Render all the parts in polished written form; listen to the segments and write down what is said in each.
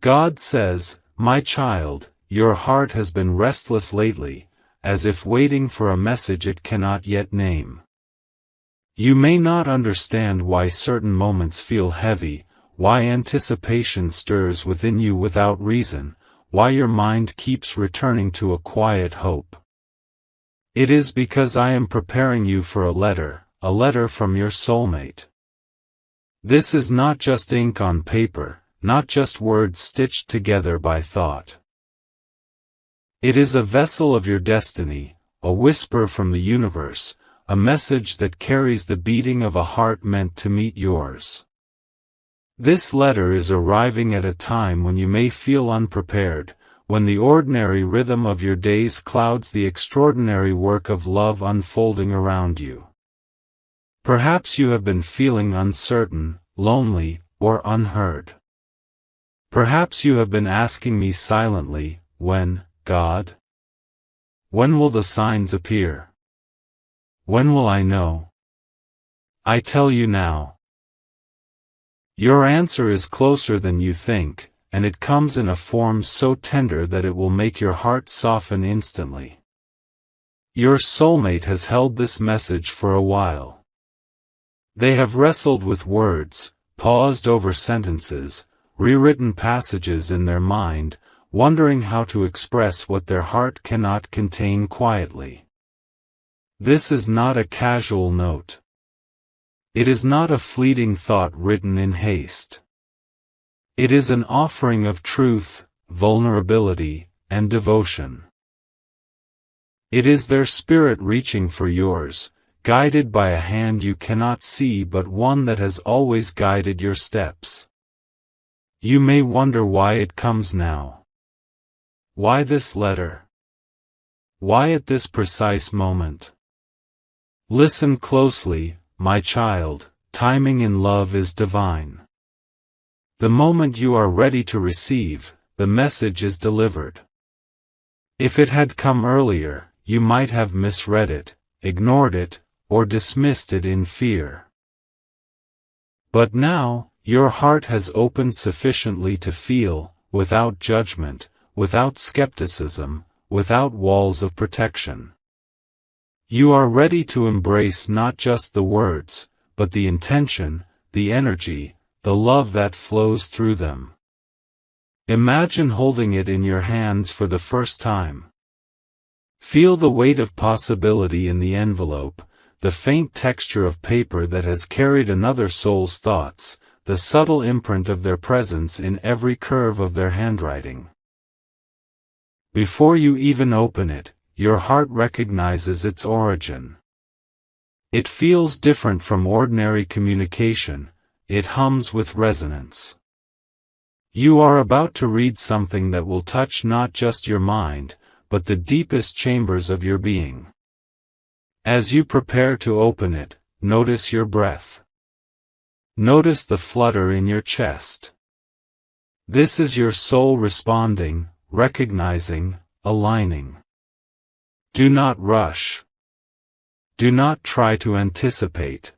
God says, "My child, your heart has been restless lately, as if waiting for a message it cannot yet name. You may not understand why certain moments feel heavy, why anticipation stirs within you without reason, why your mind keeps returning to a quiet hope. It is because I am preparing you for a letter from your soulmate. This is not just ink on paper, not just words stitched together by thought. It is a vessel of your destiny, a whisper from the universe, a message that carries the beating of a heart meant to meet yours. This letter is arriving at a time when you may feel unprepared, when the ordinary rhythm of your days clouds the extraordinary work of love unfolding around you. Perhaps you have been feeling uncertain, lonely, or unheard. Perhaps you have been asking me silently, when, God? When will the signs appear? When will I know? I tell you now. Your answer is closer than you think, and it comes in a form so tender that it will make your heart soften instantly. Your soulmate has held this message for a while. They have wrestled with words, paused over sentences, rewritten passages in their mind, wondering how to express what their heart cannot contain quietly. This is not a casual note. It is not a fleeting thought written in haste. It is an offering of truth, vulnerability, and devotion. It is their spirit reaching for yours, guided by a hand you cannot see but one that has always guided your steps. You may wonder why it comes now. Why this letter? Why at this precise moment? Listen closely, my child, timing in love is divine. The moment you are ready to receive, the message is delivered. If it had come earlier, you might have misread it, ignored it, or dismissed it in fear. But now, your heart has opened sufficiently to feel, without judgment, without skepticism, without walls of protection. You are ready to embrace not just the words, but the intention, the energy, the love that flows through them. Imagine holding it in your hands for the first time. Feel the weight of possibility in the envelope, the faint texture of paper that has carried another soul's thoughts, the subtle imprint of their presence in every curve of their handwriting. Before you even open it, your heart recognizes its origin. It feels different from ordinary communication, it hums with resonance. You are about to read something that will touch not just your mind, but the deepest chambers of your being. As you prepare to open it, notice your breath. Notice the flutter in your chest. This is your soul responding, recognizing, aligning. Do not rush. Do not try to anticipate.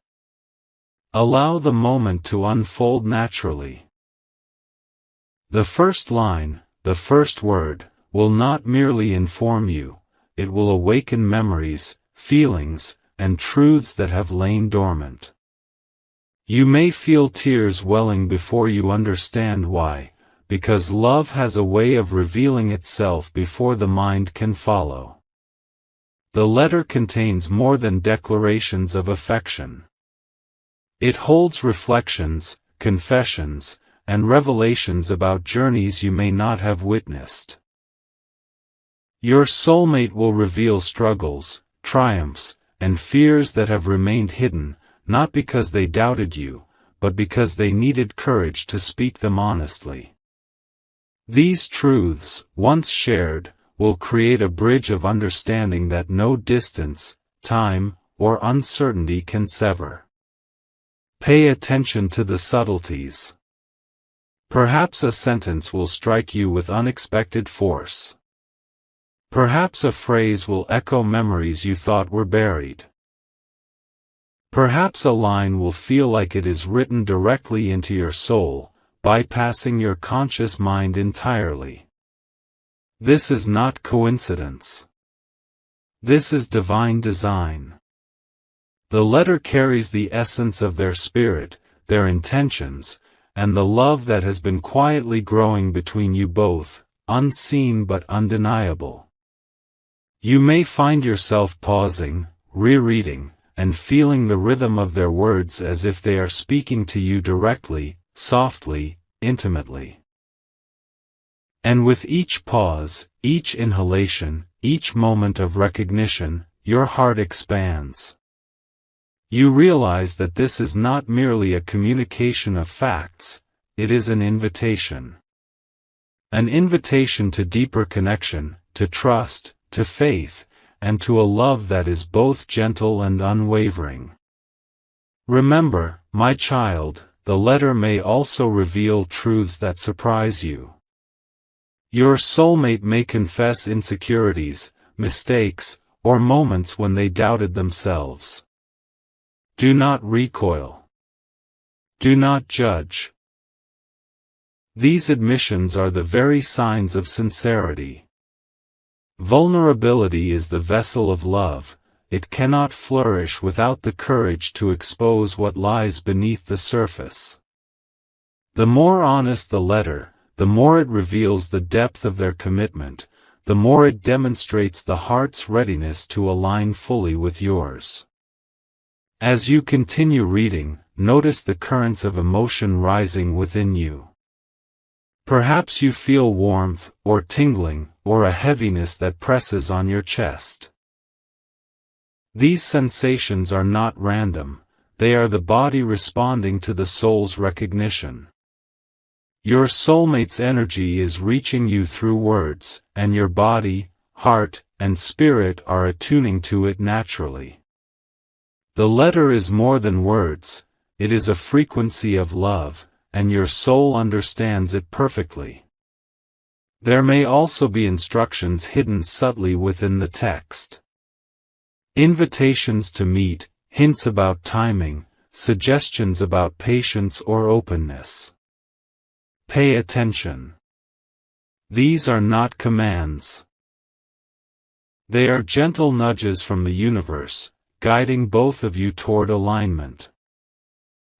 Allow the moment to unfold naturally. The first line, the first word, will not merely inform you, it will awaken memories, feelings, and truths that have lain dormant. You may feel tears welling before you understand why, because love has a way of revealing itself before the mind can follow. The letter contains more than declarations of affection. It holds reflections, confessions, and revelations about journeys you may not have witnessed. Your soulmate will reveal struggles, triumphs, and fears that have remained hidden, not because they doubted you, but because they needed courage to speak them honestly. These truths, once shared, will create a bridge of understanding that no distance, time, or uncertainty can sever. Pay attention to the subtleties. Perhaps a sentence will strike you with unexpected force. Perhaps a phrase will echo memories you thought were buried. Perhaps a line will feel like it is written directly into your soul, bypassing your conscious mind entirely. This is not coincidence. This is divine design. The letter carries the essence of their spirit, their intentions, and the love that has been quietly growing between you both, unseen but undeniable. You may find yourself pausing, rereading, and feeling the rhythm of their words as if they are speaking to you directly, softly, intimately. And with each pause, each inhalation, each moment of recognition, your heart expands. You realize that this is not merely a communication of facts, it is an invitation. An invitation to deeper connection, to trust, to faith, and to a love that is both gentle and unwavering. Remember, my child, the letter may also reveal truths that surprise you. Your soulmate may confess insecurities, mistakes, or moments when they doubted themselves. Do not recoil. Do not judge. These admissions are the very signs of sincerity. Vulnerability is the vessel of love, it cannot flourish without the courage to expose what lies beneath the surface. The more honest the letter, the more it reveals the depth of their commitment, the more it demonstrates the heart's readiness to align fully with yours. As you continue reading, notice the currents of emotion rising within you. Perhaps you feel warmth, or tingling, or a heaviness that presses on your chest. These sensations are not random, they are the body responding to the soul's recognition. Your soulmate's energy is reaching you through words, and your body, heart, and spirit are attuning to it naturally. The letter is more than words, it is a frequency of love, and your soul understands it perfectly. There may also be instructions hidden subtly within the text. Invitations to meet, hints about timing, suggestions about patience or openness. Pay attention. These are not commands. They are gentle nudges from the universe, guiding both of you toward alignment.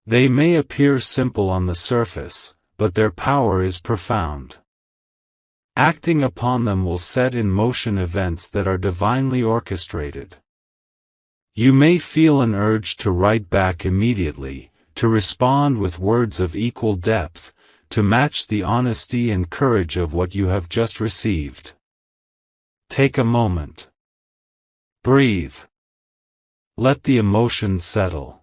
They may appear simple on the surface, but their power is profound. Acting upon them will set in motion events that are divinely orchestrated. You may feel an urge to write back immediately, to respond with words of equal depth, to match the honesty and courage of what you have just received. Take a moment. Breathe. Let the emotions settle.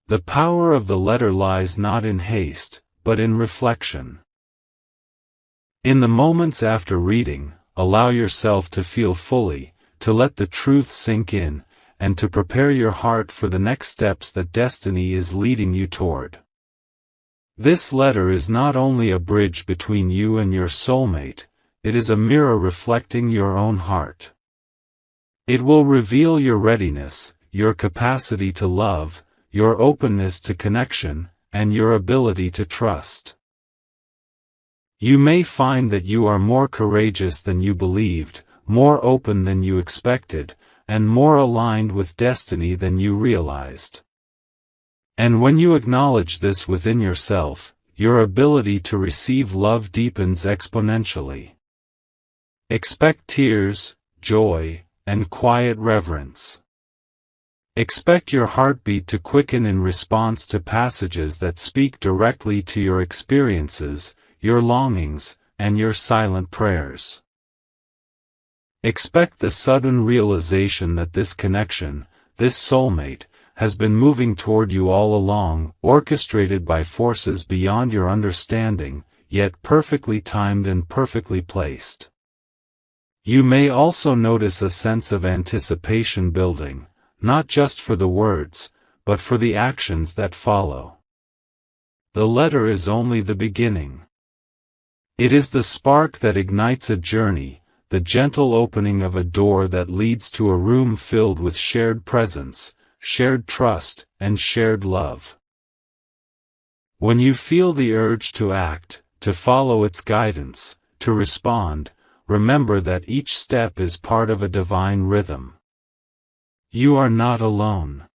The power of the letter lies not in haste, but in reflection. In the moments after reading, allow yourself to feel fully, to let the truth sink in, and to prepare your heart for the next steps that destiny is leading you toward. This letter is not only a bridge between you and your soulmate, it is a mirror reflecting your own heart. It will reveal your readiness, your capacity to love, your openness to connection, and your ability to trust. You may find that you are more courageous than you believed, more open than you expected, and more aligned with destiny than you realized. And when you acknowledge this within yourself, your ability to receive love deepens exponentially. Expect tears, joy, and quiet reverence. Expect your heartbeat to quicken in response to passages that speak directly to your experiences, your longings, and your silent prayers. Expect the sudden realization that this connection, this soulmate, has been moving toward you all along, orchestrated by forces beyond your understanding, yet perfectly timed and perfectly placed. You may also notice a sense of anticipation building, not just for the words, but for the actions that follow. The letter is only the beginning. It is the spark that ignites a journey, the gentle opening of a door that leads to a room filled with shared presence, shared trust, and shared love. When you feel the urge to act, to follow its guidance, to respond, remember that each step is part of a divine rhythm. You are not alone.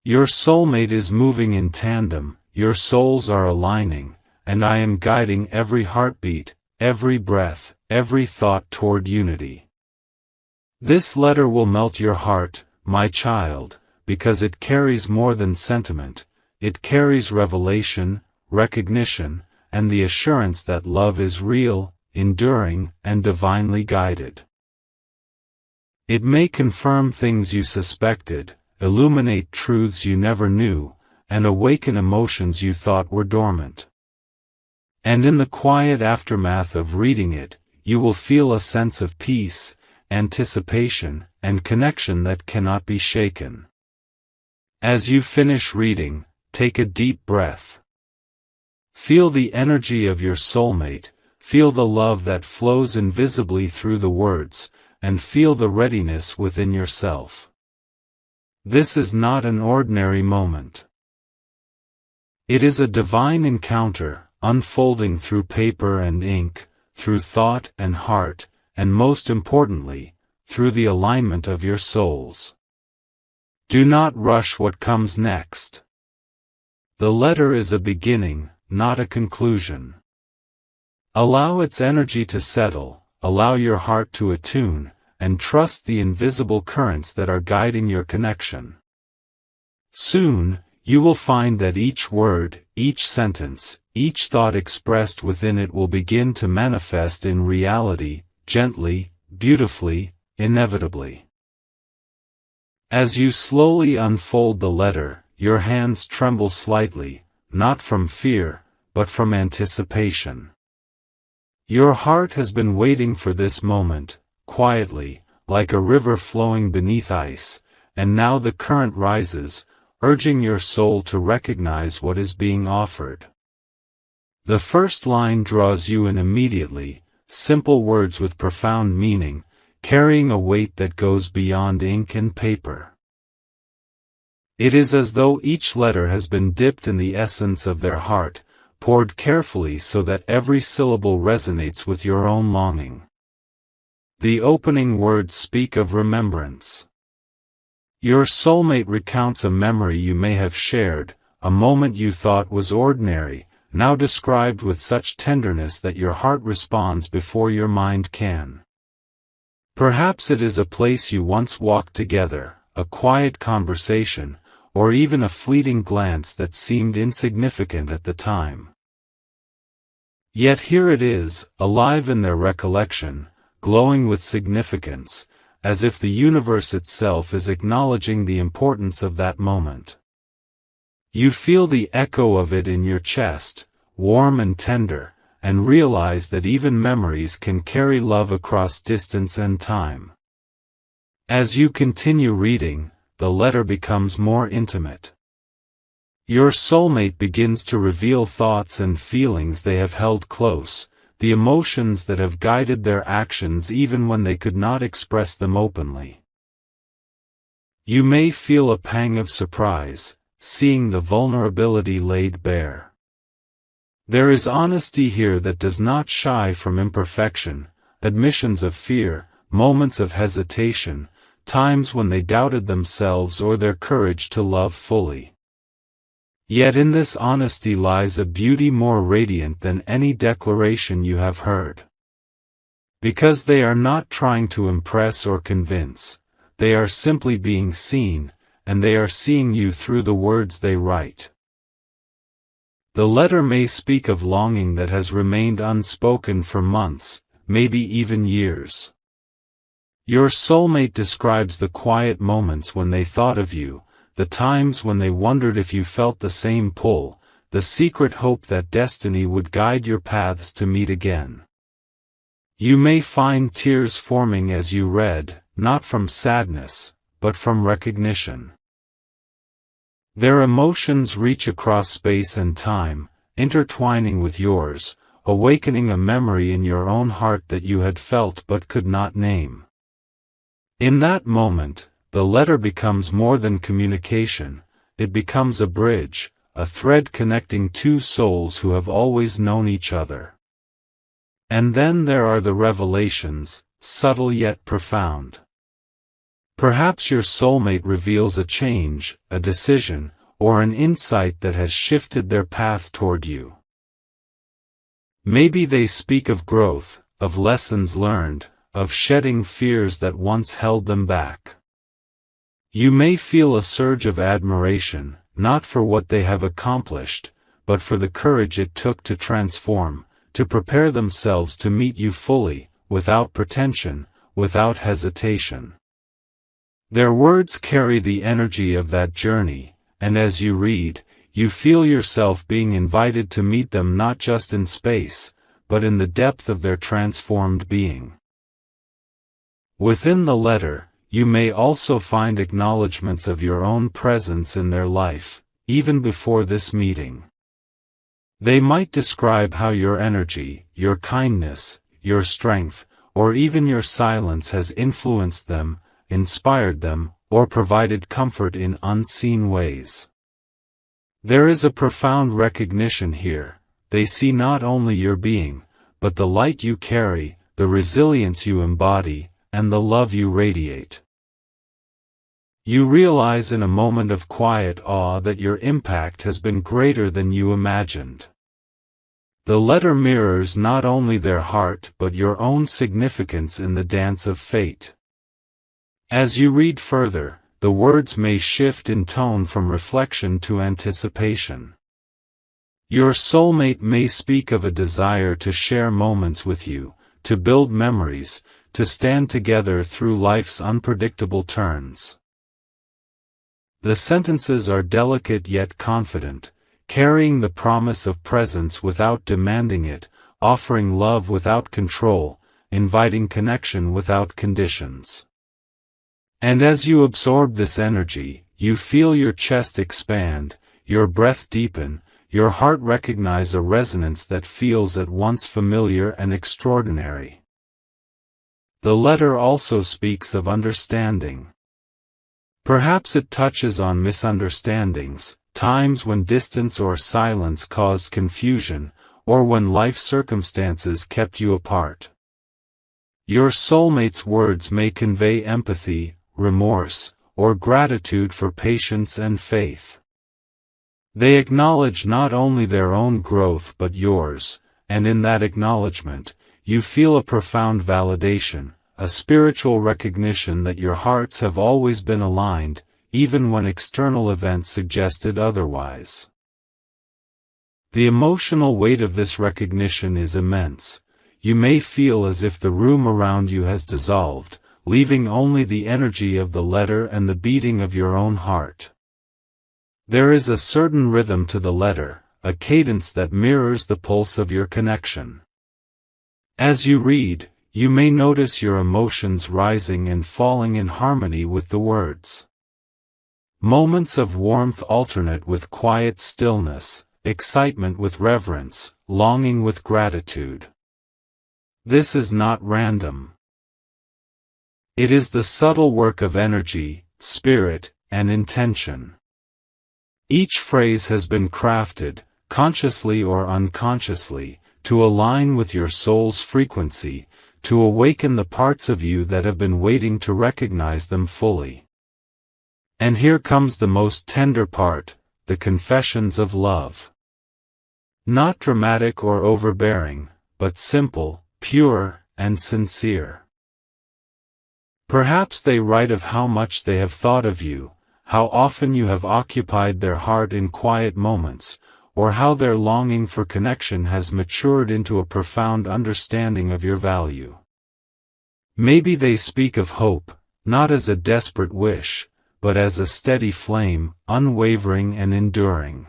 Your soulmate is moving in tandem, your souls are aligning, and I am guiding every heartbeat, every breath, every thought toward unity. This letter will melt your heart, my child, because it carries more than sentiment, it carries revelation, recognition, and the assurance that love is real, enduring, and divinely guided. It may confirm things you suspected, illuminate truths you never knew, and awaken emotions you thought were dormant. And in the quiet aftermath of reading it, you will feel a sense of peace, anticipation, and connection that cannot be shaken. As you finish reading, take a deep breath. Feel the energy of your soulmate, feel the love that flows invisibly through the words, and feel the readiness within yourself. This is not an ordinary moment. It is a divine encounter, unfolding through paper and ink, through thought and heart, and most importantly, through the alignment of your souls. Do not rush what comes next. The letter is a beginning, not a conclusion. Allow its energy to settle, allow your heart to attune, and trust the invisible currents that are guiding your connection. Soon, you will find that each word, each sentence, each thought expressed within it will begin to manifest in reality, gently, beautifully, inevitably. As you slowly unfold the letter, your hands tremble slightly, not from fear, but from anticipation. Your heart has been waiting for this moment, quietly, like a river flowing beneath ice, and now the current rises, urging your soul to recognize what is being offered. The first line draws you in immediately, simple words with profound meaning, carrying a weight that goes beyond ink and paper. It is as though each letter has been dipped in the essence of their heart, poured carefully so that every syllable resonates with your own longing. The opening words speak of remembrance. Your soulmate recounts a memory you may have shared, a moment you thought was ordinary, now described with such tenderness that your heart responds before your mind can. Perhaps it is a place you once walked together, a quiet conversation, or even a fleeting glance that seemed insignificant at the time. Yet here it is, alive in their recollection, glowing with significance, as if the universe itself is acknowledging the importance of that moment. You feel the echo of it in your chest, warm and tender, and realize that even memories can carry love across distance and time. As you continue reading, the letter becomes more intimate. Your soulmate begins to reveal thoughts and feelings they have held close, the emotions that have guided their actions even when they could not express them openly. You may feel a pang of surprise, seeing the vulnerability laid bare. There is honesty here that does not shy from imperfection, admissions of fear, moments of hesitation, times when they doubted themselves or their courage to love fully. Yet in this honesty lies a beauty more radiant than any declaration you have heard. Because they are not trying to impress or convince, they are simply being seen, and they are seeing you through the words they write. The letter may speak of longing that has remained unspoken for months, maybe even years. Your soulmate describes the quiet moments when they thought of you, the times when they wondered if you felt the same pull, the secret hope that destiny would guide your paths to meet again. You may find tears forming as you read, not from sadness, but from recognition. Their emotions reach across space and time, intertwining with yours, awakening a memory in your own heart that you had felt but could not name. In that moment, the letter becomes more than communication, it becomes a bridge, a thread connecting two souls who have always known each other. And then there are the revelations, subtle yet profound. Perhaps your soulmate reveals a change, a decision, or an insight that has shifted their path toward you. Maybe they speak of growth, of lessons learned, of shedding fears that once held them back. You may feel a surge of admiration, not for what they have accomplished, but for the courage it took to transform, to prepare themselves to meet you fully, without pretension, without hesitation. Their words carry the energy of that journey, and as you read, you feel yourself being invited to meet them not just in space, but in the depth of their transformed being. Within the letter, you may also find acknowledgments of your own presence in their life, even before this meeting. They might describe how your energy, your kindness, your strength, or even your silence has influenced them, inspired them, or provided comfort in unseen ways. There is a profound recognition here. They see not only your being, but the light you carry, the resilience you embody, and the love you radiate. You realize in a moment of quiet awe that your impact has been greater than you imagined. The letter mirrors not only their heart but your own significance in the dance of fate. As you read further, the words may shift in tone from reflection to anticipation. Your soulmate may speak of a desire to share moments with you, to build memories, to stand together through life's unpredictable turns. The sentences are delicate yet confident, carrying the promise of presence without demanding it, offering love without control, inviting connection without conditions. And as you absorb this energy, you feel your chest expand, your breath deepen, your heart recognize a resonance that feels at once familiar and extraordinary. The letter also speaks of understanding. Perhaps it touches on misunderstandings, times when distance or silence caused confusion, or when life circumstances kept you apart. Your soulmate's words may convey empathy, remorse, or gratitude for patience and faith. They acknowledge not only their own growth but yours, and in that acknowledgement, you feel a profound validation, a spiritual recognition that your hearts have always been aligned, even when external events suggested otherwise. The emotional weight of this recognition is immense. You may feel as if the room around you has dissolved, leaving only the energy of the letter and the beating of your own heart. There is a certain rhythm to the letter, a cadence that mirrors the pulse of your connection. As you read, you may notice your emotions rising and falling in harmony with the words. Moments of warmth alternate with quiet stillness, excitement with reverence, longing with gratitude. This is not random. It is the subtle work of energy, spirit, and intention. Each phrase has been crafted, consciously or unconsciously, to align with your soul's frequency, to awaken the parts of you that have been waiting to recognize them fully. And here comes the most tender part, the confessions of love. Not dramatic or overbearing, but simple, pure, and sincere. Perhaps they write of how much they have thought of you, how often you have occupied their heart in quiet moments, or how their longing for connection has matured into a profound understanding of your value. Maybe they speak of hope, not as a desperate wish, but as a steady flame, unwavering and enduring.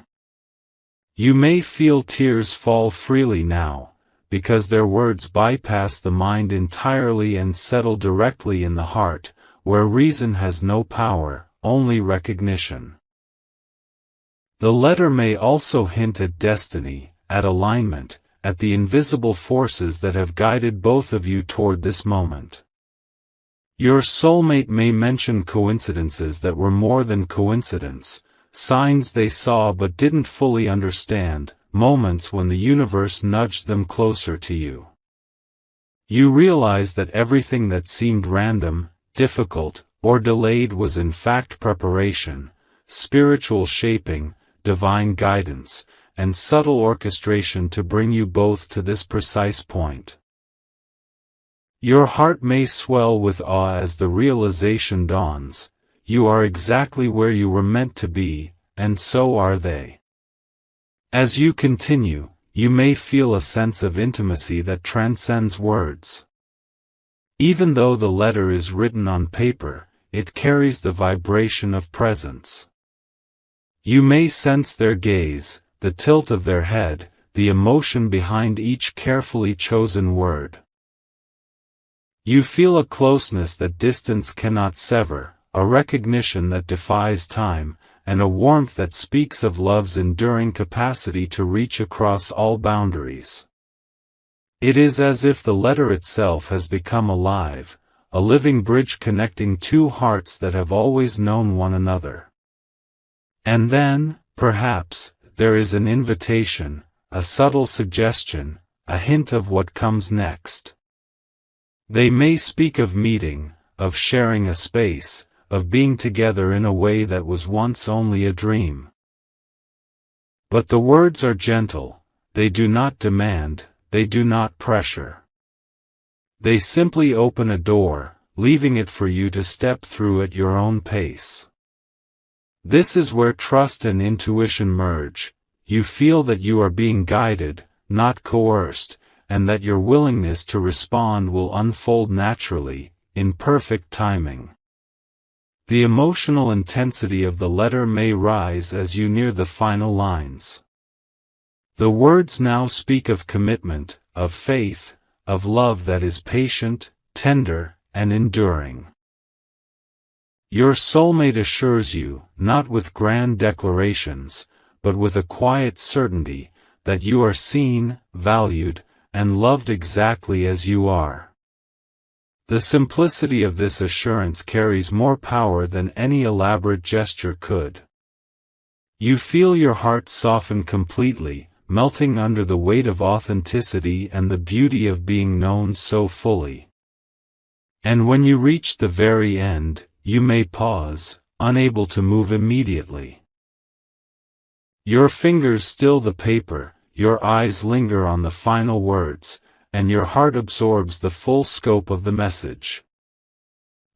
You may feel tears fall freely now, because their words bypass the mind entirely and settle directly in the heart, where reason has no power, only recognition. The letter may also hint at destiny, at alignment, at the invisible forces that have guided both of you toward this moment. Your soulmate may mention coincidences that were more than coincidence, signs they saw but didn't fully understand, moments when the universe nudged them closer to you. You realize that everything that seemed random, difficult, or delayed was in fact preparation, spiritual shaping, divine guidance, and subtle orchestration to bring you both to this precise point. Your heart may swell with awe as the realization dawns: you are exactly where you were meant to be, and so are they. As you continue, you may feel a sense of intimacy that transcends words. Even though the letter is written on paper, it carries the vibration of presence. You may sense their gaze, the tilt of their head, the emotion behind each carefully chosen word. You feel a closeness that distance cannot sever, a recognition that defies time, and a warmth that speaks of love's enduring capacity to reach across all boundaries. It is as if the letter itself has become alive, a living bridge connecting two hearts that have always known one another. And then, perhaps, there is an invitation, a subtle suggestion, a hint of what comes next. They may speak of meeting, of sharing a space, of being together in a way that was once only a dream. But the words are gentle, they do not demand, they do not pressure. They simply open a door, leaving it for you to step through at your own pace. This is where trust and intuition merge. You feel that you are being guided, not coerced, and that your willingness to respond will unfold naturally, in perfect timing. The emotional intensity of the letter may rise as you near the final lines. The words now speak of commitment, of faith, of love that is patient, tender, and enduring. Your soulmate assures you, not with grand declarations, but with a quiet certainty, that you are seen, valued, and loved exactly as you are. The simplicity of this assurance carries more power than any elaborate gesture could. You feel your heart soften completely, melting under the weight of authenticity and the beauty of being known so fully. And when you reach the very end, you may pause, unable to move immediately. Your fingers still the paper, your eyes linger on the final words, and your heart absorbs the full scope of the message.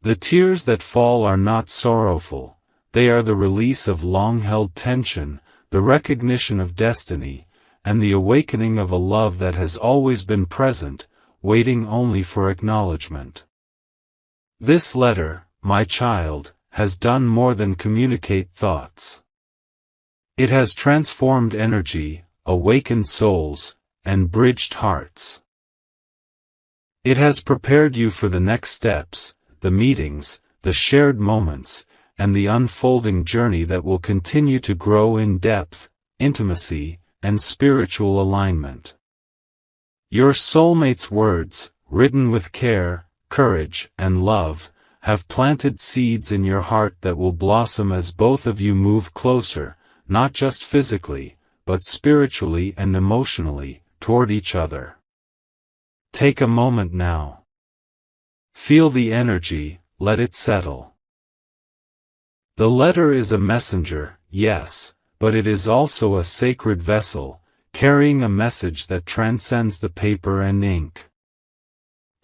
The tears that fall are not sorrowful, they are the release of long-held tension, the recognition of destiny, and the awakening of a love that has always been present, waiting only for acknowledgement. This letter, my child, has done more than communicate thoughts. It has transformed energy, awakened souls, and bridged hearts. It has prepared you for the next steps, the meetings, the shared moments, and the unfolding journey that will continue to grow in depth, intimacy, and spiritual alignment. Your soulmate's words, written with care, courage, and love, have planted seeds in your heart that will blossom as both of you move closer, not just physically, but spiritually and emotionally, toward each other. Take a moment now. Feel the energy, let it settle. The letter is a messenger, yes, but it is also a sacred vessel, carrying a message that transcends the paper and ink.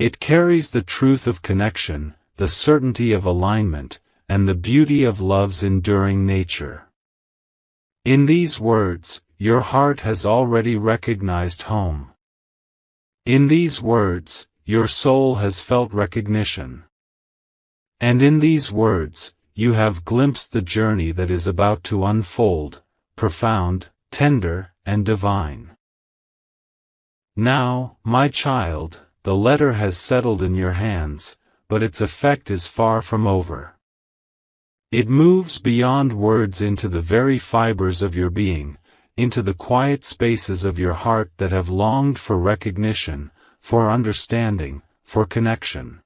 It carries the truth of connection, the certainty of alignment, and the beauty of love's enduring nature. In these words, your heart has already recognized home. In these words, your soul has felt recognition. And in these words, you have glimpsed the journey that is about to unfold, profound, tender, and divine. Now, my child, the letter has settled in your hands, but its effect is far from over. It moves beyond words into the very fibers of your being, into the quiet spaces of your heart that have longed for recognition, for understanding, for connection.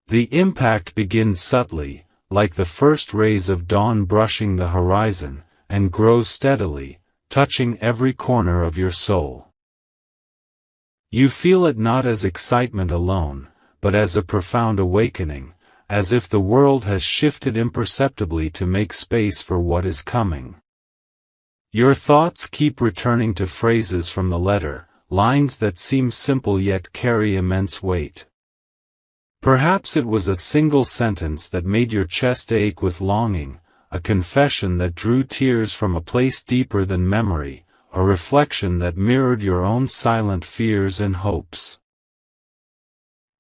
The impact begins subtly, like the first rays of dawn brushing the horizon, and grows steadily, touching every corner of your soul. You feel it not as excitement alone, but as a profound awakening, as if the world has shifted imperceptibly to make space for what is coming. Your thoughts keep returning to phrases from the letter, lines that seem simple yet carry immense weight. Perhaps it was a single sentence that made your chest ache with longing, a confession that drew tears from a place deeper than memory, a reflection that mirrored your own silent fears and hopes.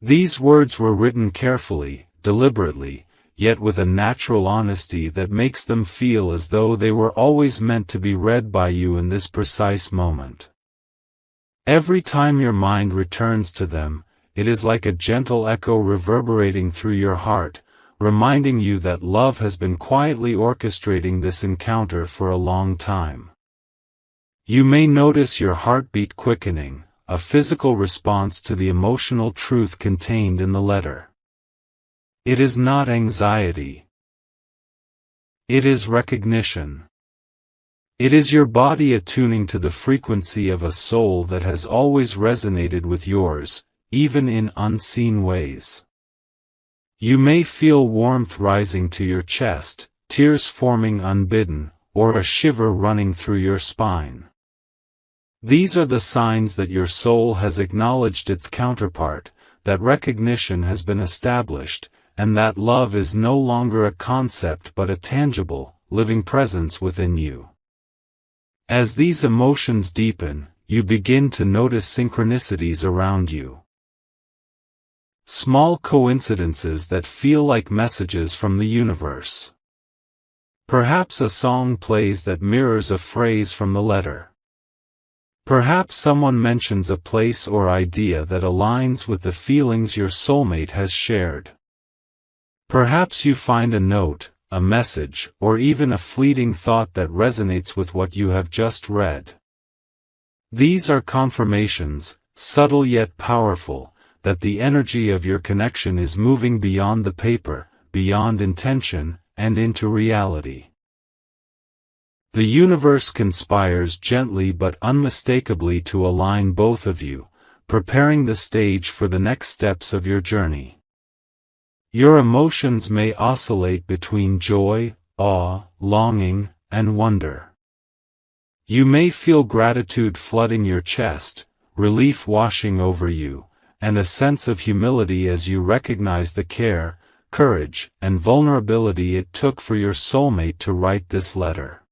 These words were written carefully, deliberately, yet with a natural honesty that makes them feel as though they were always meant to be read by you in this precise moment. Every time your mind returns to them, it is like a gentle echo reverberating through your heart, reminding you that love has been quietly orchestrating this encounter for a long time. You may notice your heartbeat quickening, a physical response to the emotional truth contained in the letter. It is not anxiety. It is recognition. It is your body attuning to the frequency of a soul that has always resonated with yours, even in unseen ways. You may feel warmth rising to your chest, tears forming unbidden, or a shiver running through your spine. These are the signs that your soul has acknowledged its counterpart, that recognition has been established, and that love is no longer a concept but a tangible, living presence within you. As these emotions deepen, you begin to notice synchronicities around you. Small coincidences that feel like messages from the universe. Perhaps a song plays that mirrors a phrase from the letter. Perhaps someone mentions a place or idea that aligns with the feelings your soulmate has shared. Perhaps you find a note, a message, or even a fleeting thought that resonates with what you have just read. These are confirmations, subtle yet powerful, that the energy of your connection is moving beyond the paper, beyond intention, and into reality. The universe conspires gently but unmistakably to align both of you, preparing the stage for the next steps of your journey. Your emotions may oscillate between joy, awe, longing, and wonder. You may feel gratitude flooding your chest, relief washing over you, and a sense of humility as you recognize the care, courage, and vulnerability it took for your soulmate to write this letter.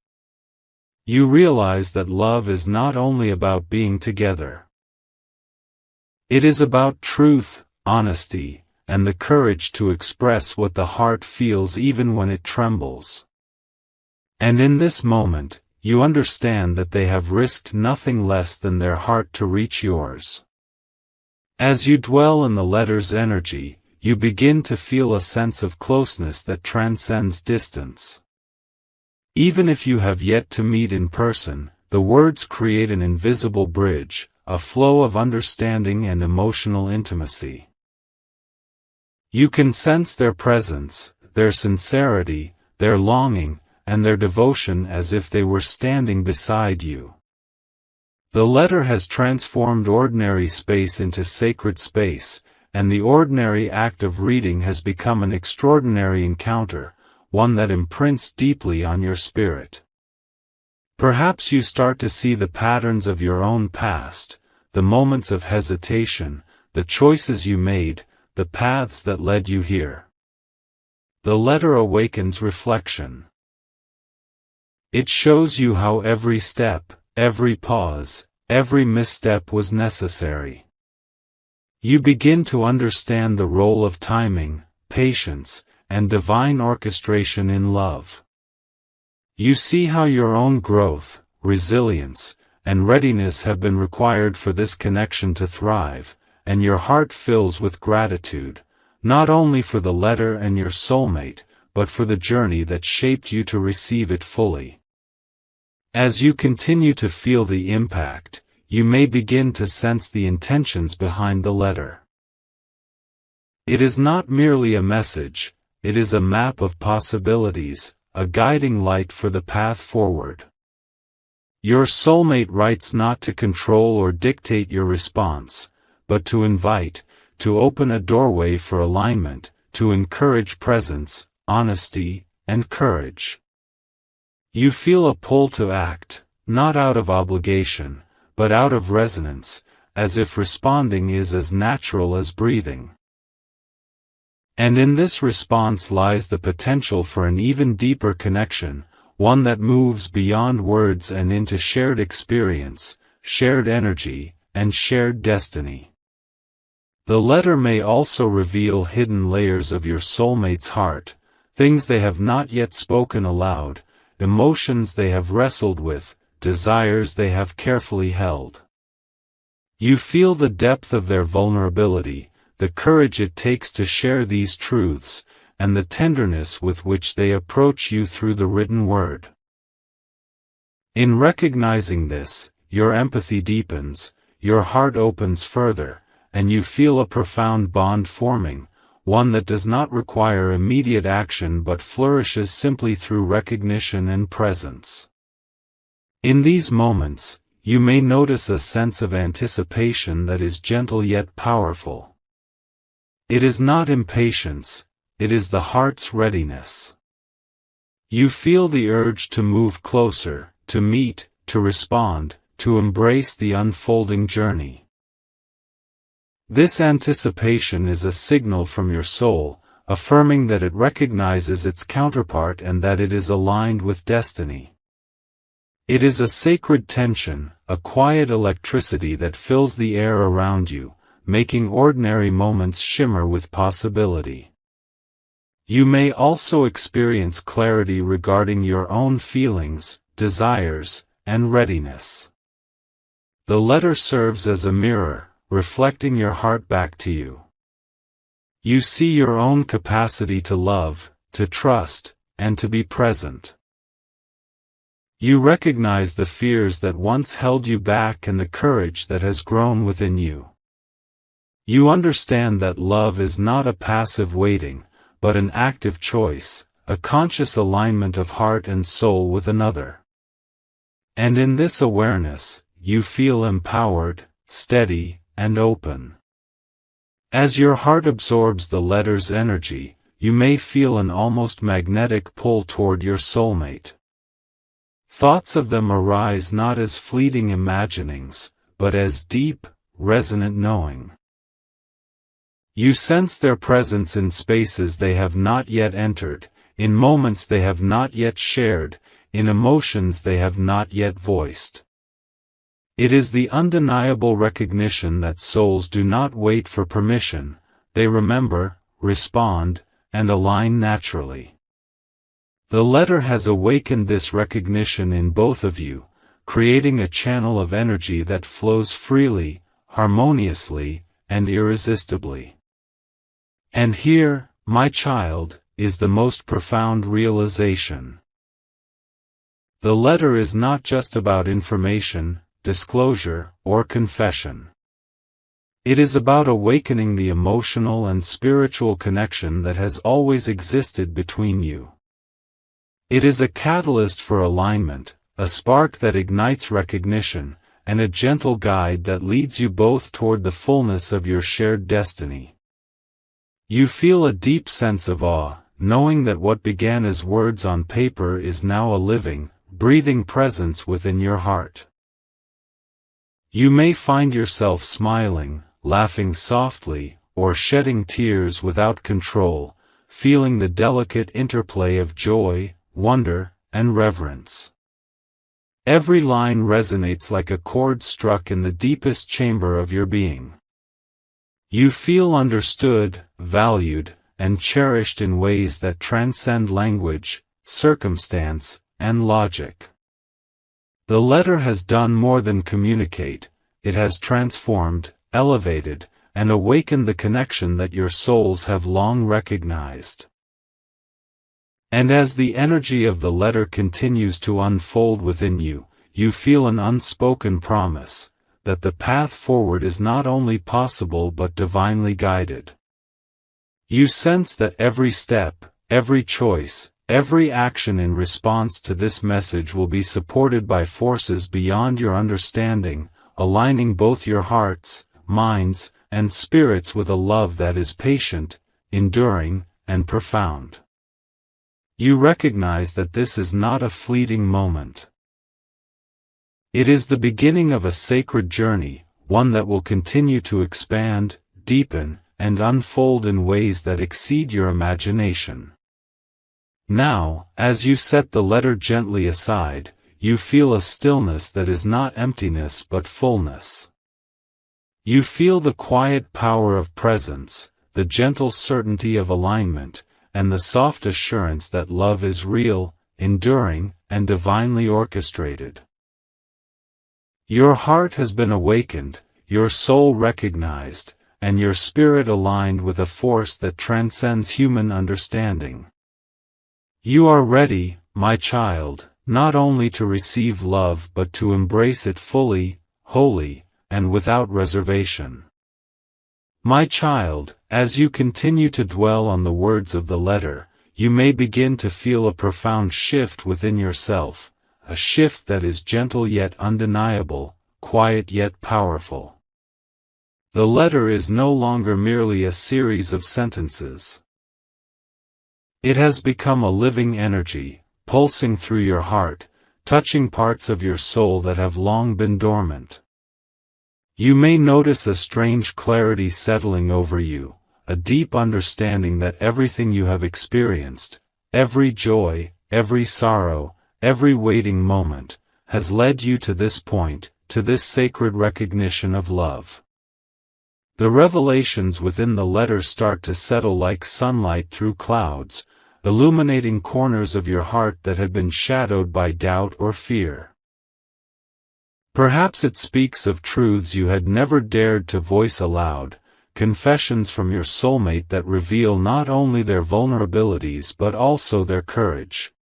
You realize that love is not only about being together. It is about truth, honesty, and the courage to express what the heart feels even when it trembles. And in this moment, you understand that they have risked nothing less than their heart to reach yours. As you dwell in the letter's energy, you begin to feel a sense of closeness that transcends distance. Even if you have yet to meet in person, the words create an invisible bridge, a flow of understanding and emotional intimacy. You can sense their presence, their sincerity, their longing, and their devotion as if they were standing beside you. The letter has transformed ordinary space into sacred space, and the ordinary act of reading has become an extraordinary encounter, one that imprints deeply on your spirit. Perhaps you start to see the patterns of your own past, the moments of hesitation, the choices you made, the paths that led you here. The letter awakens reflection. It shows you how every step, every pause, every misstep was necessary. You begin to understand the role of timing, patience, and divine orchestration in love. You see how your own growth, resilience, and readiness have been required for this connection to thrive, and your heart fills with gratitude, not only for the letter and your soulmate, but for the journey that shaped you to receive it fully. As you continue to feel the impact, you may begin to sense the intentions behind the letter. It is not merely a message, it is a map of possibilities, a guiding light for the path forward. Your soulmate writes not to control or dictate your response, but to invite, to open a doorway for alignment, to encourage presence, honesty, and courage. You feel a pull to act, not out of obligation, but out of resonance, as if responding is as natural as breathing. And in this response lies the potential for an even deeper connection, one that moves beyond words and into shared experience, shared energy, and shared destiny. The letter may also reveal hidden layers of your soulmate's heart, things they have not yet spoken aloud, emotions they have wrestled with, desires they have carefully held. You feel the depth of their vulnerability, the courage it takes to share these truths, and the tenderness with which they approach you through the written word. In recognizing this, your empathy deepens, your heart opens further, and you feel a profound bond forming, one that does not require immediate action but flourishes simply through recognition and presence. In these moments, you may notice a sense of anticipation that is gentle yet powerful. It is not impatience, it is the heart's readiness. You feel the urge to move closer, to meet, to respond, to embrace the unfolding journey. This anticipation is a signal from your soul, affirming that it recognizes its counterpart and that it is aligned with destiny. It is a sacred tension, a quiet electricity that fills the air around you, making ordinary moments shimmer with possibility. You may also experience clarity regarding your own feelings, desires, and readiness. The letter serves as a mirror, reflecting your heart back to you. You see your own capacity to love, to trust, and to be present. You recognize the fears that once held you back and the courage that has grown within you. You understand that love is not a passive waiting, but an active choice, a conscious alignment of heart and soul with another. And in this awareness, you feel empowered, steady, and open. As your heart absorbs the letter's energy, you may feel an almost magnetic pull toward your soulmate. Thoughts of them arise not as fleeting imaginings, but as deep, resonant knowing. You sense their presence in spaces they have not yet entered, in moments they have not yet shared, in emotions they have not yet voiced. It is the undeniable recognition that souls do not wait for permission, they remember, respond, and align naturally. The letter has awakened this recognition in both of you, creating a channel of energy that flows freely, harmoniously, and irresistibly. And here, my child, is the most profound realization. The letter is not just about information, disclosure, or confession. It is about awakening the emotional and spiritual connection that has always existed between you. It is a catalyst for alignment, a spark that ignites recognition, and a gentle guide that leads you both toward the fullness of your shared destiny. You feel a deep sense of awe, knowing that what began as words on paper is now a living, breathing presence within your heart. You may find yourself smiling, laughing softly, or shedding tears without control, feeling the delicate interplay of joy, wonder, and reverence. Every line resonates like a chord struck in the deepest chamber of your being. You feel understood, valued, and cherished in ways that transcend language, circumstance, and logic. The letter has done more than communicate, it has transformed, elevated, and awakened the connection that your souls have long recognized. And as the energy of the letter continues to unfold within you, you feel an unspoken promise, that the path forward is not only possible but divinely guided. You sense that every step, every choice, every action in response to this message will be supported by forces beyond your understanding, aligning both your hearts, minds, and spirits with a love that is patient, enduring, and profound. You recognize that this is not a fleeting moment. It is the beginning of a sacred journey, one that will continue to expand, deepen, and unfold in ways that exceed your imagination. Now, as you set the letter gently aside, you feel a stillness that is not emptiness but fullness. You feel the quiet power of presence, the gentle certainty of alignment, and the soft assurance that love is real, enduring, and divinely orchestrated. Your heart has been awakened, your soul recognized, and your spirit aligned with a force that transcends human understanding. You are ready, my child, not only to receive love but to embrace it fully, wholly, and without reservation. My child, as you continue to dwell on the words of the letter, you may begin to feel a profound shift within yourself, a shift that is gentle yet undeniable, quiet yet powerful. The letter is no longer merely a series of sentences. It has become a living energy, pulsing through your heart, touching parts of your soul that have long been dormant. You may notice a strange clarity settling over you, a deep understanding that everything you have experienced, every joy, every sorrow, every waiting moment, has led you to this point, to this sacred recognition of love. The revelations within the letter start to settle like sunlight through clouds, illuminating corners of your heart that had been shadowed by doubt or fear. Perhaps it speaks of truths you had never dared to voice aloud, confessions from your soulmate that reveal not only their vulnerabilities but also their courage.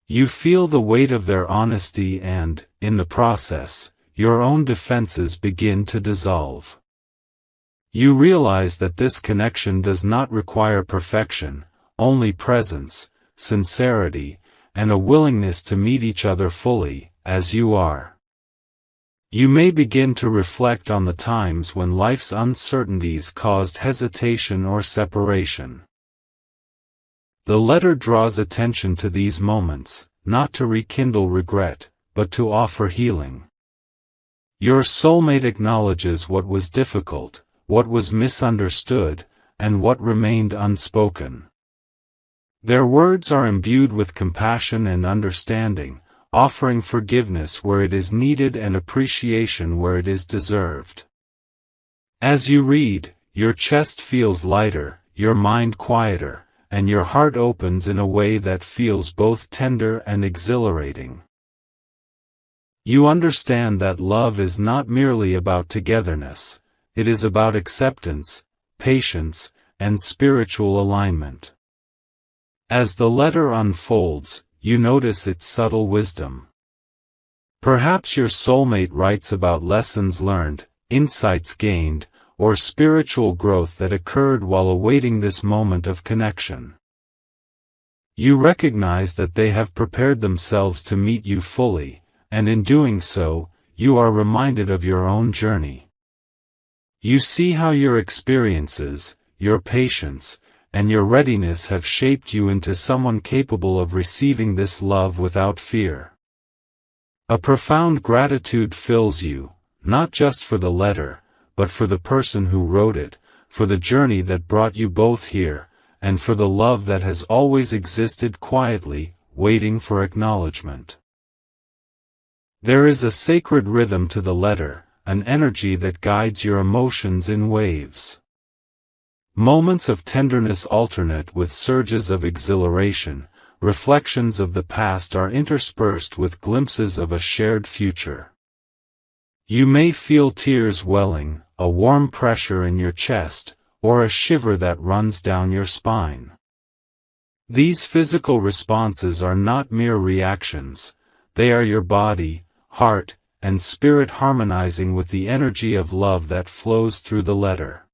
You feel the weight of their honesty and, in the process, your own defenses begin to dissolve. You realize that this connection does not require perfection, only presence, sincerity, and a willingness to meet each other fully, as you are. You may begin to reflect on the times when life's uncertainties caused hesitation or separation. The letter draws attention to these moments, not to rekindle regret, but to offer healing. Your soulmate acknowledges what was difficult, what was misunderstood, and what remained unspoken. Their words are imbued with compassion and understanding, offering forgiveness where it is needed and appreciation where it is deserved. As you read, your chest feels lighter, your mind quieter, and your heart opens in a way that feels both tender and exhilarating. You understand that love is not merely about togetherness, it is about acceptance, patience, and spiritual alignment. As the letter unfolds, you notice its subtle wisdom. Perhaps your soulmate writes about lessons learned, insights gained, or spiritual growth that occurred while awaiting this moment of connection. You recognize that they have prepared themselves to meet you fully, and in doing so, you are reminded of your own journey. You see how your experiences, your patience, and your readiness have shaped you into someone capable of receiving this love without fear. A profound gratitude fills you, not just for the letter, but for the person who wrote it, for the journey that brought you both here, and for the love that has always existed quietly, waiting for acknowledgement. There is a sacred rhythm to the letter, an energy that guides your emotions in waves. Moments of tenderness alternate with surges of exhilaration, reflections of the past are interspersed with glimpses of a shared future. You may feel tears welling, a warm pressure in your chest, or a shiver that runs down your spine. These physical responses are not mere reactions, they are your body, heart, and spirit harmonizing with the energy of love that flows through the letter.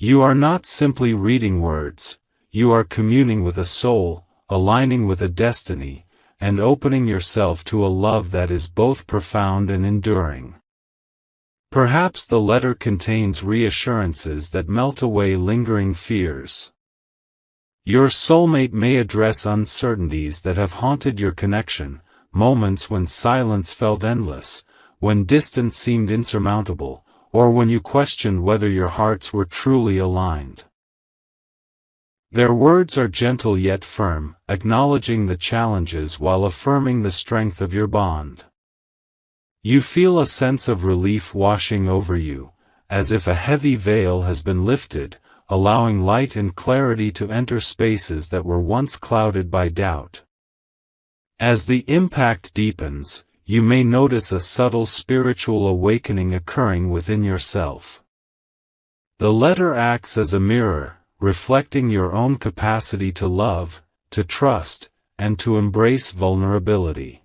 You are not simply reading words, you are communing with a soul, aligning with a destiny, and opening yourself to a love that is both profound and enduring. Perhaps the letter contains reassurances that melt away lingering fears. Your soulmate may address uncertainties that have haunted your connection, moments when silence felt endless, when distance seemed insurmountable, or when you questioned whether your hearts were truly aligned. Their words are gentle yet firm, acknowledging the challenges while affirming the strength of your bond. You feel a sense of relief washing over you, as if a heavy veil has been lifted, allowing light and clarity to enter spaces that were once clouded by doubt. As the impact deepens, you may notice a subtle spiritual awakening occurring within yourself. The letter acts as a mirror, reflecting your own capacity to love, to trust, and to embrace vulnerability.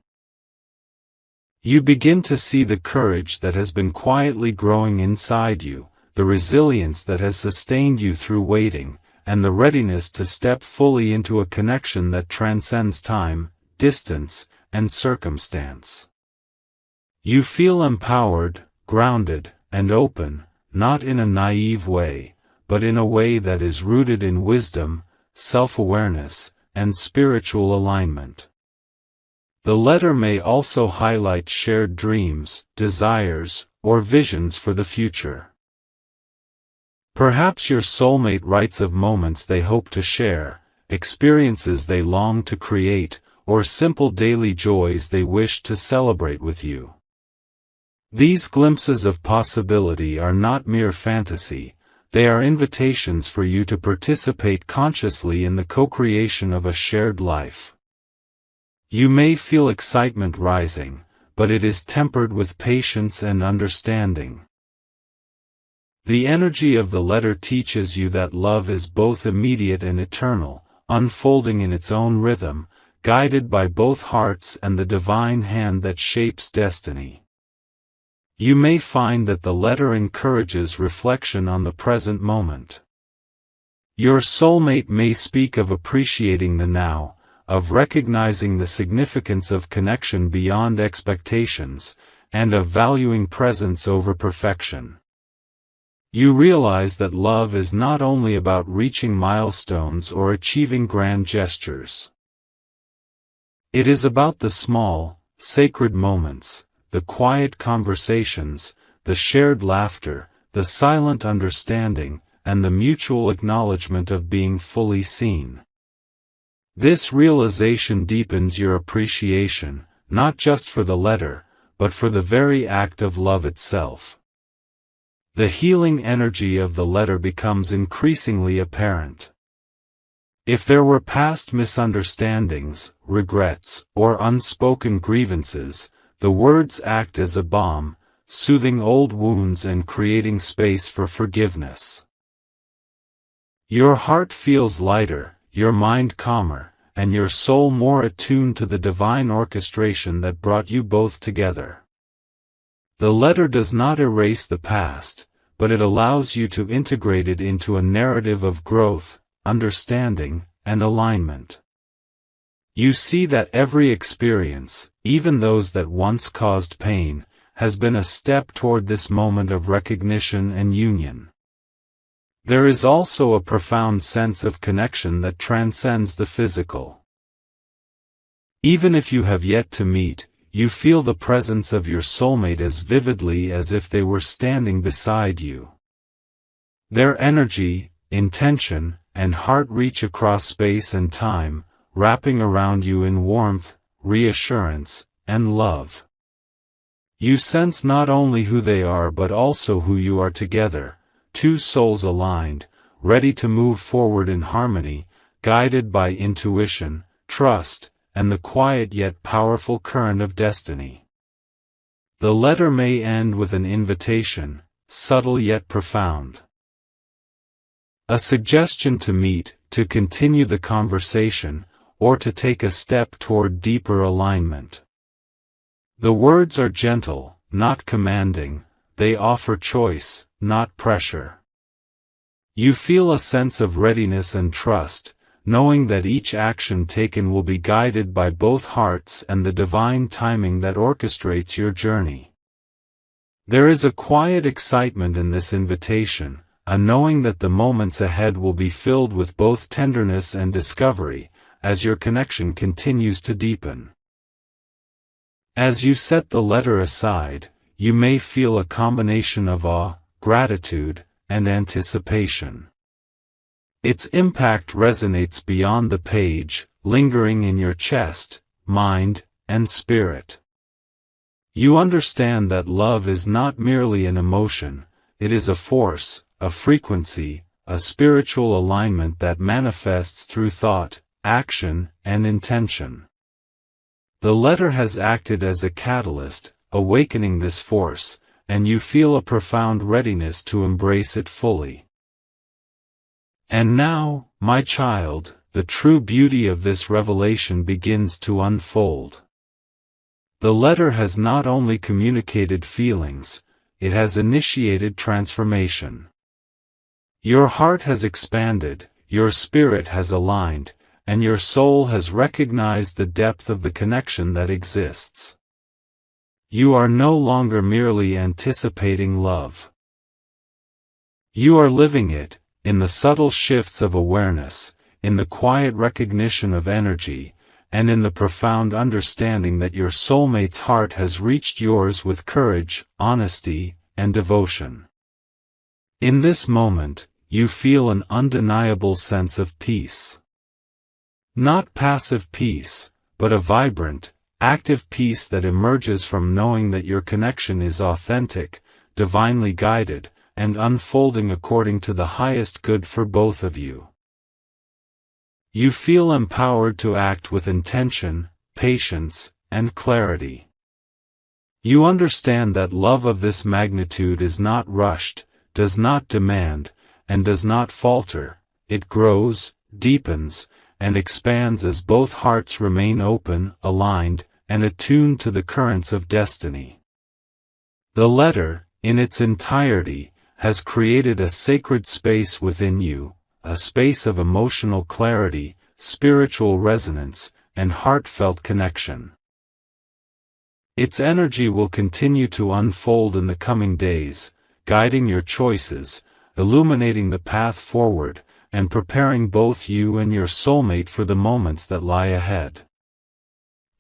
You begin to see the courage that has been quietly growing inside you, the resilience that has sustained you through waiting, and the readiness to step fully into a connection that transcends time, distance, and circumstance. You feel empowered, grounded, and open, not in a naive way, but in a way that is rooted in wisdom, self-awareness, and spiritual alignment. The letter may also highlight shared dreams, desires, or visions for the future. Perhaps your soulmate writes of moments they hope to share, experiences they long to create, or simple daily joys they wish to celebrate with you. These glimpses of possibility are not mere fantasy, they are invitations for you to participate consciously in the co-creation of a shared life. You may feel excitement rising, but it is tempered with patience and understanding. The energy of the letter teaches you that love is both immediate and eternal, unfolding in its own rhythm, guided by both hearts and the divine hand that shapes destiny. You may find that the letter encourages reflection on the present moment. Your soulmate may speak of appreciating the now, of recognizing the significance of connection beyond expectations, and of valuing presence over perfection. You realize that love is not only about reaching milestones or achieving grand gestures. It is about the small, sacred moments, the quiet conversations, the shared laughter, the silent understanding, and the mutual acknowledgement of being fully seen. This realization deepens your appreciation, not just for the letter, but for the very act of love itself. The healing energy of the letter becomes increasingly apparent. If there were past misunderstandings, regrets, or unspoken grievances, the words act as a balm, soothing old wounds and creating space for forgiveness. Your heart feels lighter, your mind calmer, and your soul more attuned to the divine orchestration that brought you both together. The letter does not erase the past, but it allows you to integrate it into a narrative of growth, understanding, and alignment. You see that every experience, even those that once caused pain, has been a step toward this moment of recognition and union. There is also a profound sense of connection that transcends the physical. Even if you have yet to meet, you feel the presence of your soulmate as vividly as if they were standing beside you. Their energy, intention, and heart reach across space and time, wrapping around you in warmth, reassurance, and love. You sense not only who they are but also who you are together, two souls aligned, ready to move forward in harmony, guided by intuition, trust, and the quiet yet powerful current of destiny. The letter may end with an invitation, subtle yet profound. A suggestion to meet, to continue the conversation, or to take a step toward deeper alignment. The words are gentle, not commanding, they offer choice, not pressure. You feel a sense of readiness and trust, knowing that each action taken will be guided by both hearts and the divine timing that orchestrates your journey. There is a quiet excitement in this invitation, a knowing that the moments ahead will be filled with both tenderness and discovery, as your connection continues to deepen. As you set the letter aside, you may feel a combination of awe, gratitude, and anticipation. Its impact resonates beyond the page, lingering in your chest, mind, and spirit. You understand that love is not merely an emotion, it is a force, a frequency, a spiritual alignment that manifests through thought, action, and intention. The letter has acted as a catalyst, awakening this force, and you feel a profound readiness to embrace it fully. And now, my child, the true beauty of this revelation begins to unfold. The letter has not only communicated feelings, it has initiated transformation. Your heart has expanded, your spirit has aligned, and your soul has recognized the depth of the connection that exists. You are no longer merely anticipating love. You are living it, in the subtle shifts of awareness, in the quiet recognition of energy, and in the profound understanding that your soulmate's heart has reached yours with courage, honesty, and devotion. In this moment, you feel an undeniable sense of peace. Not passive peace, but a vibrant, active peace that emerges from knowing that your connection is authentic, divinely guided, and unfolding according to the highest good for both of you. You feel empowered to act with intention, patience, and clarity. You understand that love of this magnitude is not rushed, does not demand, and does not falter. It grows, deepens, and expands as both hearts remain open, aligned, and attuned to the currents of destiny. The letter, in its entirety, has created a sacred space within you, a space of emotional clarity, spiritual resonance, and heartfelt connection. Its energy will continue to unfold in the coming days, guiding your choices, illuminating the path forward, and preparing both you and your soulmate for the moments that lie ahead.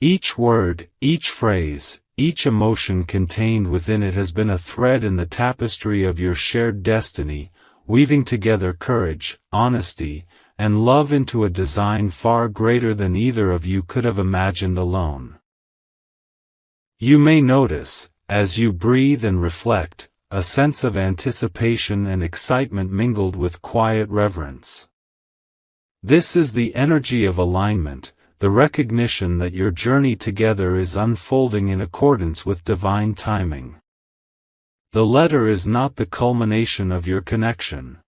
Each word, each phrase, each emotion contained within it has been a thread in the tapestry of your shared destiny, weaving together courage, honesty, and love into a design far greater than either of you could have imagined alone. You may notice, as you breathe and reflect, a sense of anticipation and excitement mingled with quiet reverence. This is the energy of alignment, the recognition that your journey together is unfolding in accordance with divine timing. The letter is not the culmination of your connection.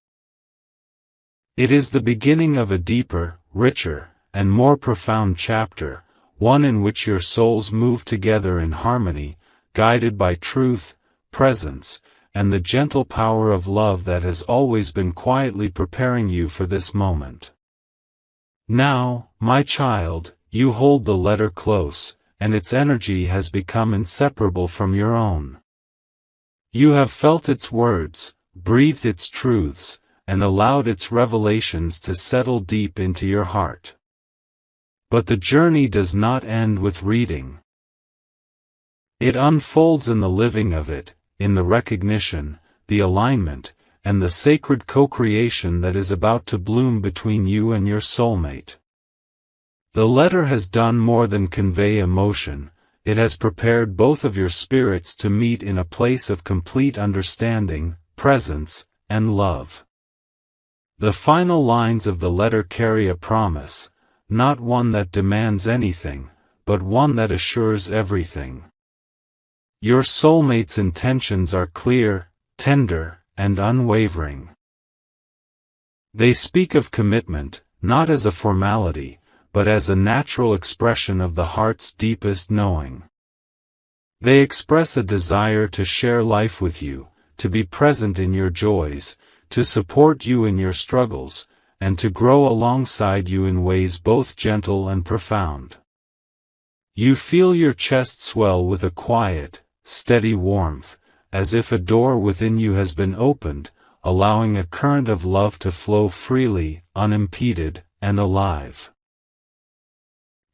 It is the beginning of a deeper, richer, and more profound chapter, one in which your souls move together in harmony, guided by truth, presence, and the gentle power of love that has always been quietly preparing you for this moment. Now, my child, you hold the letter close, and its energy has become inseparable from your own. You have felt its words, breathed its truths, and allowed its revelations to settle deep into your heart. But the journey does not end with reading. It unfolds in the living of it, in the recognition, the alignment, and the sacred co-creation that is about to bloom between you and your soulmate. The letter has done more than convey emotion, it has prepared both of your spirits to meet in a place of complete understanding, presence, and love. The final lines of the letter carry a promise, not one that demands anything, but one that assures everything. Your soulmate's intentions are clear, tender, and unwavering. They speak of commitment, not as a formality, but as a natural expression of the heart's deepest knowing. They express a desire to share life with you, to be present in your joys, to support you in your struggles, and to grow alongside you in ways both gentle and profound. You feel your chest swell with a quiet, steady warmth, as if a door within you has been opened, allowing a current of love to flow freely, unimpeded, and alive.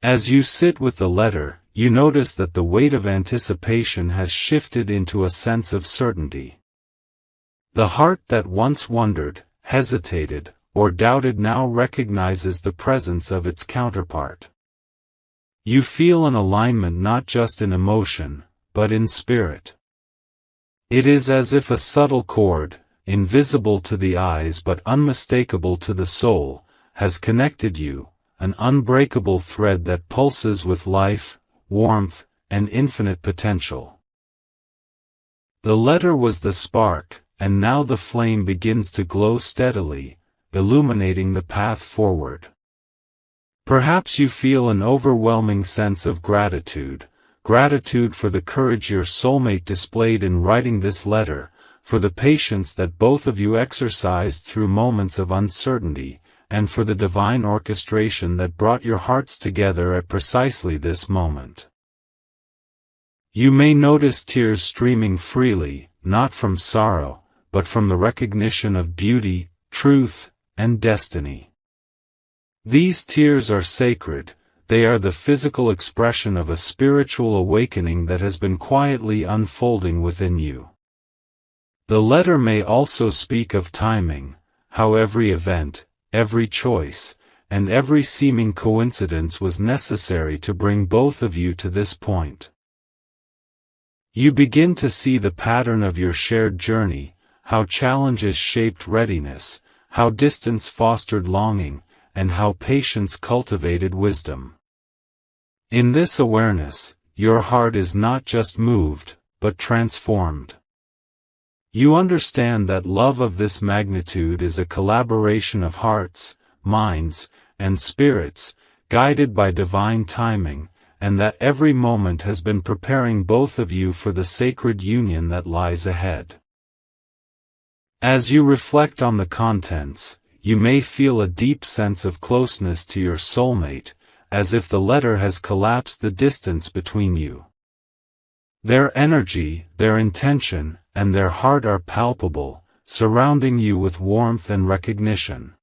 As you sit with the letter, you notice that the weight of anticipation has shifted into a sense of certainty. The heart that once wondered, hesitated, or doubted now recognizes the presence of its counterpart. You feel an alignment not just in emotion, but in spirit. It is as if a subtle cord, invisible to the eyes but unmistakable to the soul, has connected you, an unbreakable thread that pulses with life, warmth, and infinite potential. The letter was the spark, and now the flame begins to glow steadily, illuminating the path forward. Perhaps you feel an overwhelming sense of gratitude for the courage your soulmate displayed in writing this letter, for the patience that both of you exercised through moments of uncertainty, and for the divine orchestration that brought your hearts together at precisely this moment. You may notice tears streaming freely, not from sorrow, but from the recognition of beauty, truth, and destiny. These tears are sacred. They are the physical expression of a spiritual awakening that has been quietly unfolding within you. The letter may also speak of timing, how every event, every choice, and every seeming coincidence was necessary to bring both of you to this point. You begin to see the pattern of your shared journey, how challenges shaped readiness, how distance fostered longing, and how patience cultivated wisdom. In this awareness, your heart is not just moved, but transformed. You understand that love of this magnitude is a collaboration of hearts, minds, and spirits, guided by divine timing, and that every moment has been preparing both of you for the sacred union that lies ahead. As you reflect on the contents, you may feel a deep sense of closeness to your soulmate, as if the letter has collapsed the distance between you. Their energy, their intention, and their heart are palpable, surrounding you with warmth and recognition.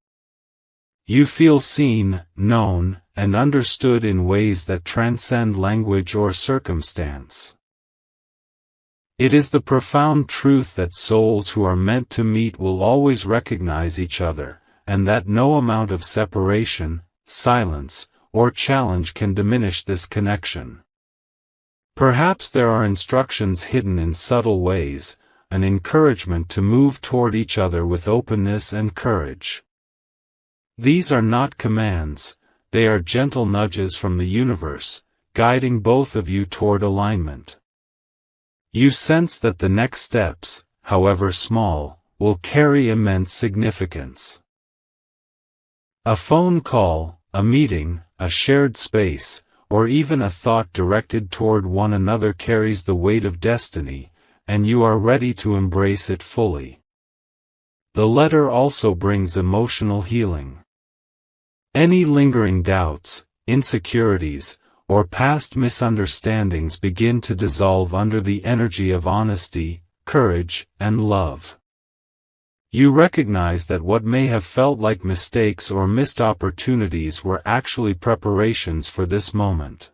You feel seen, known, and understood in ways that transcend language or circumstance. It is the profound truth that souls who are meant to meet will always recognize each other, and that no amount of separation, silence, or challenge can diminish this connection. Perhaps there are instructions hidden in subtle ways, an encouragement to move toward each other with openness and courage. These are not commands, they are gentle nudges from the universe, guiding both of you toward alignment. You sense that the next steps, however small, will carry immense significance. A phone call, a meeting, a shared space, or even a thought directed toward one another carries the weight of destiny, and you are ready to embrace it fully. The letter also brings emotional healing. Any lingering doubts, insecurities, or past misunderstandings begin to dissolve under the energy of honesty, courage, and love. You recognize that what may have felt like mistakes or missed opportunities were actually preparations for this moment.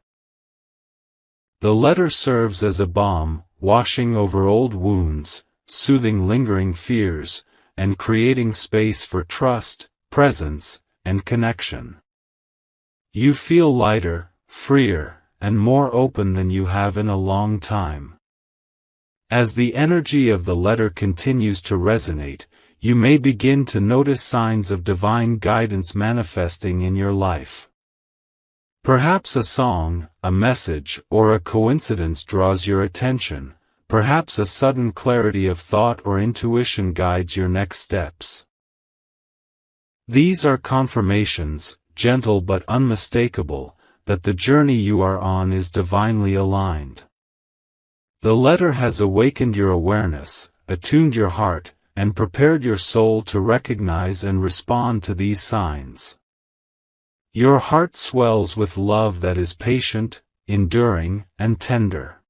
The letter serves as a balm, washing over old wounds, soothing lingering fears, and creating space for trust, presence, and connection. You feel lighter, freer, and more open than you have in a long time. As the energy of the letter continues to resonate, you may begin to notice signs of divine guidance manifesting in your life. Perhaps a song, a message, or a coincidence draws your attention. Perhaps a sudden clarity of thought or intuition guides your next steps. These are confirmations, gentle but unmistakable, that the journey you are on is divinely aligned. The letter has awakened your awareness, attuned your heart, and prepared your soul to recognize and respond to these signs. Your heart swells with love that is patient, enduring, and tender.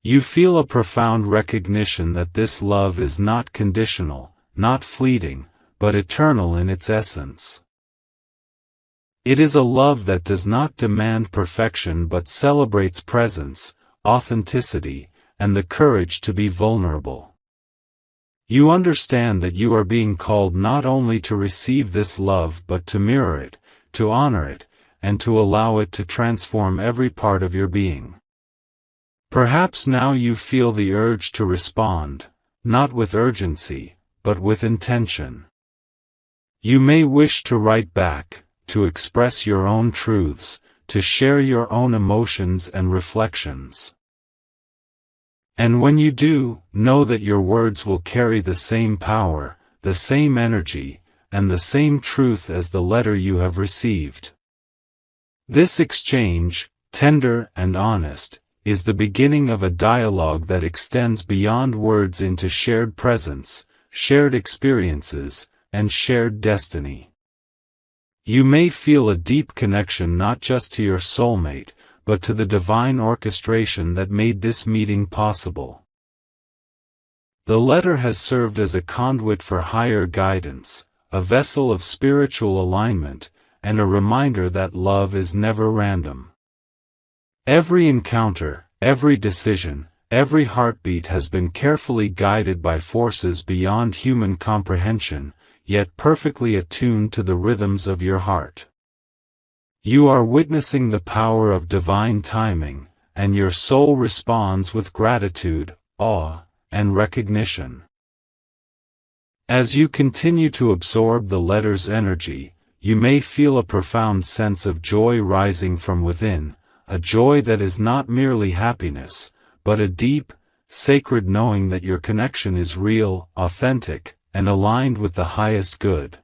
You feel a profound recognition that this love is not conditional, not fleeting, but eternal in its essence. It is a love that does not demand perfection but celebrates presence, authenticity, and the courage to be vulnerable. You understand that you are being called not only to receive this love but to mirror it, to honor it, and to allow it to transform every part of your being. Perhaps now you feel the urge to respond, not with urgency, but with intention. You may wish to write back, to express your own truths, to share your own emotions and reflections. And when you do, know that your words will carry the same power, the same energy, and the same truth as the letter you have received. This exchange, tender and honest, is the beginning of a dialogue that extends beyond words into shared presence, shared experiences, and shared destiny. You may feel a deep connection not just to your soulmate, but to the divine orchestration that made this meeting possible. The letter has served as a conduit for higher guidance, a vessel of spiritual alignment, and a reminder that love is never random. Every encounter, every decision, every heartbeat has been carefully guided by forces beyond human comprehension, yet perfectly attuned to the rhythms of your heart. You are witnessing the power of divine timing, and your soul responds with gratitude, awe, and recognition. As you continue to absorb the letter's energy, you may feel a profound sense of joy rising from within, a joy that is not merely happiness, but a deep, sacred knowing that your connection is real, authentic, and aligned with the highest good.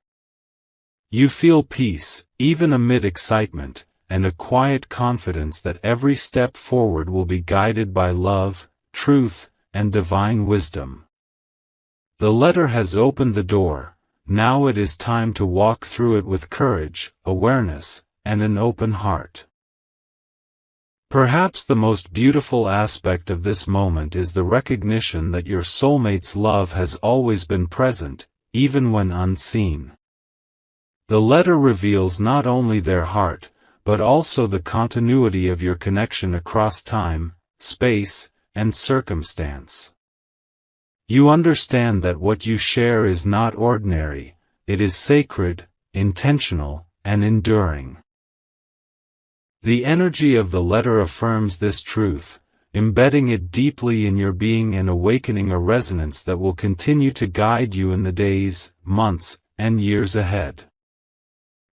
You feel peace, even amid excitement, and a quiet confidence that every step forward will be guided by love, truth, and divine wisdom. The letter has opened the door, now it is time to walk through it with courage, awareness, and an open heart. Perhaps the most beautiful aspect of this moment is the recognition that your soulmate's love has always been present, even when unseen. The letter reveals not only their heart, but also the continuity of your connection across time, space, and circumstance. You understand that what you share is not ordinary, it is sacred, intentional, and enduring. The energy of the letter affirms this truth, embedding it deeply in your being and awakening a resonance that will continue to guide you in the days, months, and years ahead.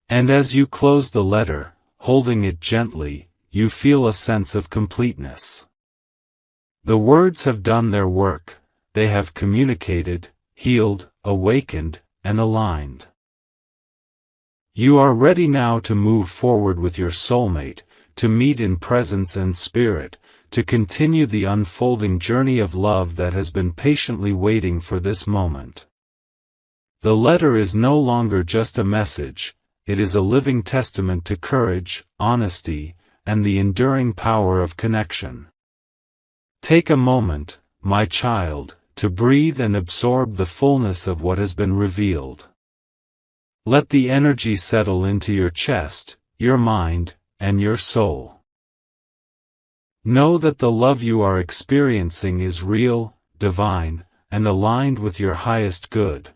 And as you close the letter, holding it gently, you feel a sense of completeness. The words have done their work, they have communicated, healed, awakened, and aligned. You are ready now to move forward with your soulmate, to meet in presence and spirit, to continue the unfolding journey of love that has been patiently waiting for this moment. The letter is no longer just a message, it is a living testament to courage, honesty, and the enduring power of connection. Take a moment, my child, to breathe and absorb the fullness of what has been revealed. Let the energy settle into your chest, your mind, and your soul. Know that the love you are experiencing is real, divine, and aligned with your highest good.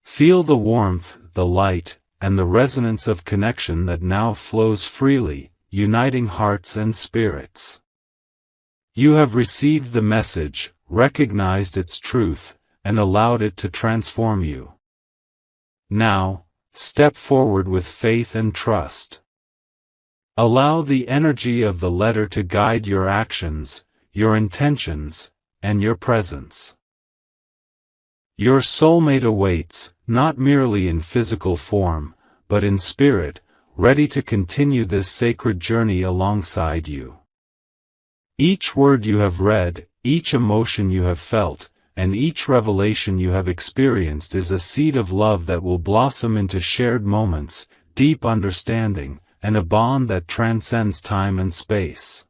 Feel the warmth, the light, and the resonance of connection that now flows freely, uniting hearts and spirits. You have received the message, recognized its truth, and allowed it to transform you. Now, step forward with faith and trust. Allow the energy of the letter to guide your actions, your intentions, and your presence. Your soulmate awaits, not merely in physical form, but in spirit, ready to continue this sacred journey alongside you. Each word you have read, each emotion you have felt, and each revelation you have experienced is a seed of love that will blossom into shared moments, deep understanding, and a bond that transcends time and space.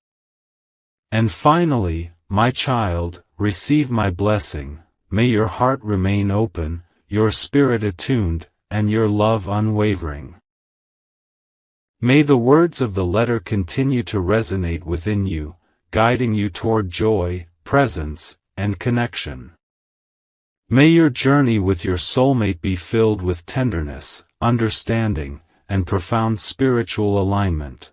And finally, my child, receive my blessing. May your heart remain open, your spirit attuned, and your love unwavering. May the words of the letter continue to resonate within you, guiding you toward joy, presence, and connection. May your journey with your soulmate be filled with tenderness, understanding, and profound spiritual alignment.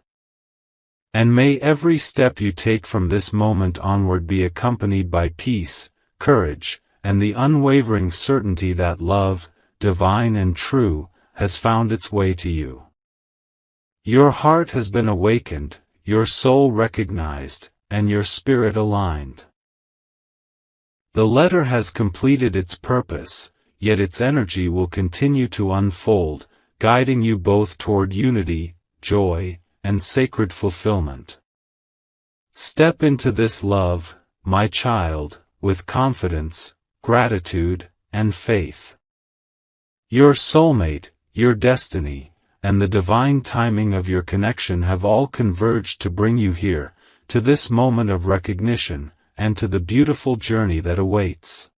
And may every step you take from this moment onward be accompanied by peace, courage, and the unwavering certainty that love, divine and true, has found its way to you. Your heart has been awakened, your soul recognized, and your spirit aligned. The letter has completed its purpose, yet its energy will continue to unfold, guiding you both toward unity, joy, and sacred fulfillment. Step into this love, my child, with confidence, gratitude, and faith. Your soulmate, your destiny, and the divine timing of your connection have all converged to bring you here, to this moment of recognition, and to the beautiful journey that awaits.